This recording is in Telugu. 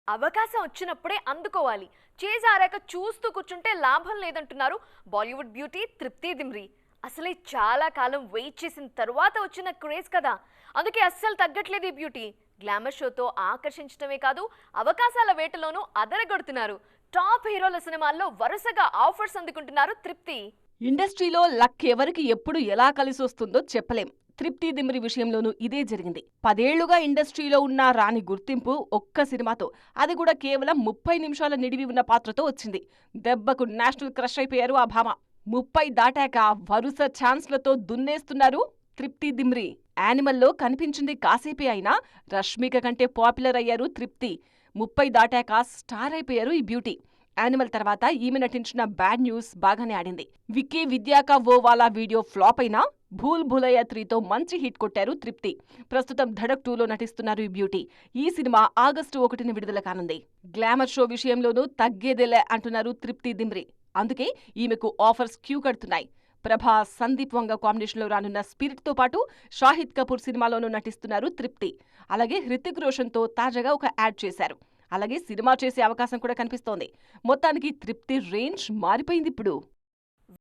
అవకాశం వచ్చినప్పుడే అందుకోవాలి. చేజారాక చూస్తూ కూర్చుంటే లాభం లేదంటున్నారు బాలీవుడ్ బ్యూటీ తృప్తి దిమ్రీ. అసలే చాలా కాలం వెయిట్ చేసిన తరువాత వచ్చిన క్రేజ్ కదా, అందుకే అస్సలు తగ్గట్లేదు ఈ బ్యూటీ. గ్లామర్ షోతో ఆకర్షించడమే కాదు, అవకాశాల వేటలోనూ అదరగొడుతున్నారు. టాప్ హీరోల సినిమాల్లో వరుసగా ఆఫర్స్ అందుకుంటున్నారు తృప్తి. ఇండస్ట్రీలో లక్ ఎవరికి ఎప్పుడు ఎలా కలిసి వస్తుందో చెప్పలేం. తృప్తి దిమ్రి విషయంలోనూ ఇదే జరిగింది. 10 ఏళ్లుగా ఇండస్ట్రీలో ఉన్న రాని గుర్తింపు ఒక్క సినిమాతో, అది కూడా కేవలం 30 నిమిషాల నిడివి ఉన్న పాత్రతో వచ్చింది. దెబ్బకు నేషనల్ క్రష్ అయిపోయారు ఆ భామ. 30 దాటాక వరుస ఛాన్స్లతో దున్నేస్తున్నారు తృప్తి దిమ్రి. యానిమల్లో కనిపించింది కాసేపే అయినా రష్మిక కంటే పాపులర్ అయ్యారు తృప్తి. 30 దాటాక స్టార్ అయిపోయారు ఈ బ్యూటీ. యానిమల్ తర్వాత ఈమె నటించిన బ్యాడ్ న్యూస్ బాగానే ఆడింది. విక్కీ విద్యాకా ఓవాలా వీడియో ఫ్లాప్ అయినా భూల్ భులయ్యా 3తో మంచి హిట్ కొట్టారు తృప్తి. ప్రస్తుతం ధడక్ 2లో నటిస్తున్నారు ఈ బ్యూటీ. ఈ సినిమా ఆగస్టు 1న విడుదల కానుంది. గ్లామర్ షో విషయంలోనూ తగ్గేదేలే అంటున్నారు తృప్తి దిమ్రి. అందుకే ఈమెకు ఆఫర్స్ క్యూ కడుతున్నాయి. ప్రభాస్, సందీప్ వంగ కాంబినేషన్లో రానున్న స్పిరిట్తో పాటు షాహిద్ కపూర్ సినిమాలోనూ నటిస్తున్నారు తృప్తి. అలాగే హృతిక్ రోషన్తో తాజాగా ఒక యాడ్ చేశారు. అలాగే సినిమా చేసే అవకాశం కూడా కనిపిస్తోంది. మొత్తానికి తృప్తి రేంజ్ మారిపోయింది ఇప్పుడు.